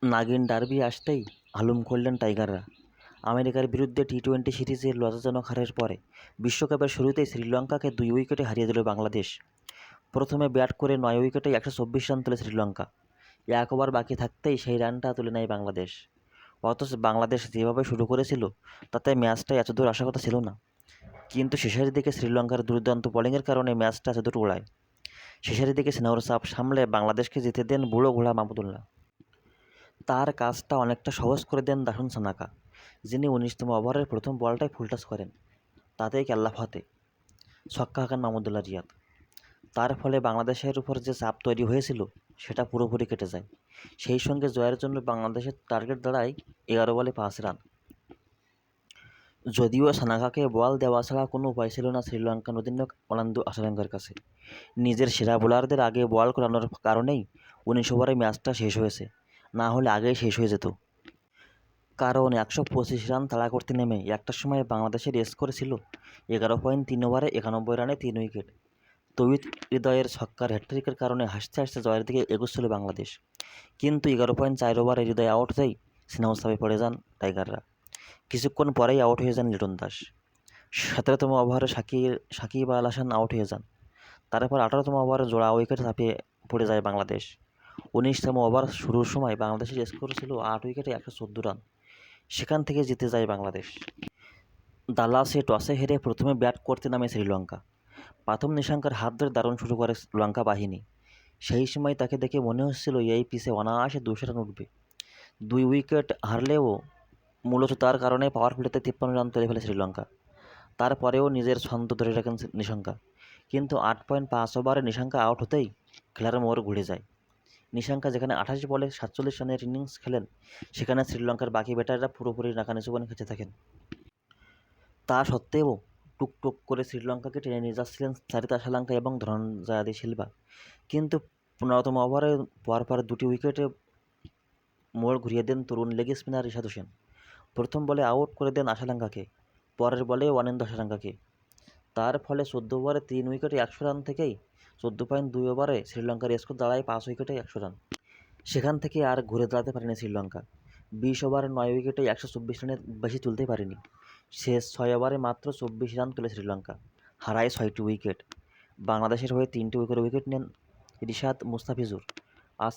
নাগিন derby আসতেই হালুম করলেন টাইগাররা। আমেরিকার বিরুদ্ধে টি-20 সিরিজের লজ্জাজনক হারের পরে বিশ্বকাপের শুরুতেই শ্রীলঙ্কাকে 2 উইকেটে হারিয়ে দিল বাংলাদেশ। প্রথমে ব্যাট করে 9 উইকেটে 124 রান তোলে শ্রীলঙ্কা। 1 ওভার বাকি থাকতেই সেই রানটা তুলে নেয় বাংলাদেশ। অথচ বাংলাদেশ যেভাবে শুরু করেছিল তাতে ম্যাচটা এতদূর আসার কথা ছিল না। কিন্তু শেষের দিকে শ্রীলঙ্কার দুর্দান্ত বোলিংয়ের কারণে ম্যাচটা এতদূর ওড়ায়। শেষের দিকে স্নেহর চাপ সামলে বাংলাদেশকে জিতে দেন বুড়ো ঘোড়া মাহমুদুল্লাহ। তার কাজটা অনেকটা সহজ করে দেন দাসুন সানাকা, যিনি 19তম ওভারের প্রথম বলটাই ফুলটাস করেন। তাতেই কেল্লা ফতে, ছক্কা হাঁকান মাহমুদুল্লাহ রিয়াদ। তার ফলে বাংলাদেশের উপর যে চাপ তৈরি হয়েছিল সেটা পুরোপুরি কেটে যায়। সেই সঙ্গে জয়ের জন্য বাংলাদেশের টার্গেট দাঁড়ায় 11 বলে 5 রান। যদিও সানাকাকে বল দেওয়া ছাড়া কোনো উপায় ছিল না শ্রীলঙ্কান অধিনায়ক অনান্দু আসারেঙ্গার কাছে। নিজের সেরা বোলারদের আগে বল করানোর কারণেই 19 ওভারে ম্যাচটা শেষ হয়েছে, না হলে আগেই শেষ হয়ে যেত। কারণ 125 রান তাড়া করতে নেমে একটা সময় বাংলাদেশের স্কোর ছিল 11.3 ওভারে 91 রানে 3 উইকেট। তৌহিদ হৃদয়ের ছক্কার হ্যাট্রিকের কারণে হাসতে হাসতে জয়ের দিকে এগোচ্ছিল বাংলাদেশ। কিন্তু 11.4 ওভারে হৃদয় আউট হতেই স্নেহর চাপে পড়ে যান টাইগাররা। কিছুক্ষণ পরেই আউট হয়ে যান লিটন দাস। 17তম ওভারে সাকিব আল হাসান আউট হয়ে যান। তারপর 18তম ওভারে জোড়া উইকেট চাপিয়ে পড়ে যায় বাংলাদেশ। 19তম ওভার শুরুর সময় বাংলাদেশের স্কোর ছিল 8 উইকেটে 114 রান। সেখান থেকে জিতে যায় বাংলাদেশ। দালাসে টসে হেরে প্রথমে ব্যাট করতে নামে শ্রীলঙ্কা। প্রথম নিশাঙ্কার হাত ধরে দারুণ শুরু করে লঙ্কা বাহিনী। সেই সময় তাকে দেখে মনে হচ্ছিল এই পিচে অনায়াসে 200 রান উঠবে। 2 উইকেট হারলেও মূলত তার কারণে পাওয়ার প্লেতে 53 রান তুলে ফেলে শ্রীলঙ্কা। তারপরেও নিজের ছন্দ ধরে রাখেন নিশাঙ্কা। কিন্তু 8.5 ওভারে নিশাঙ্কা আউট হতেই খেলার মোড় ঘুরে যায়। নিশাঙ্কা যেখানে 28 বলে 47 রানের ইনিংস খেলেন, সেখানে শ্রীলঙ্কার বাকি ব্যাটাররা পুরোপুরি নাকানি চুবানি খেতে থাকেন। তা সত্ত্বেও টুকটুক করে শ্রীলঙ্কাকে টেনে নিয়ে যাচ্ছিলেন চারিত আশালঙ্কা এবং ধনঞ্জয় সিলভা। কিন্তু 15তম ওভারে পরপর 2টি উইকেটে মোড় ঘুরিয়ে দেন তরুণ লেগ স্পিনার রিশাদ হোসেন। প্রথম বলে আউট করে দেন আশালঙ্কাকে, পরের বলে ওয়ানিন্দ আশালঙ্কাকে। তার ফলে 14 ওভারে 3 উইকেটে 100 রান থেকেই 14.2 ওভারে শ্রীলঙ্কার স্কোর দাঁড়ায় 5 উইকেটে 100 রান। সেখান থেকে আর ঘুরে দাঁড়াতে পারেনি শ্রীলঙ্কা। 20 ওভারে 9 উইকেটে 124 রানের বেশি তুলতে পারেনি। শেষ 6 ওভারে মাত্র 24 রান তোলে শ্রীলঙ্কা, হারায় 6টি উইকেট। বাংলাদেশের হয়ে 3টি উইকেট নেন রিশাদ মুস্তাফিজুর। আর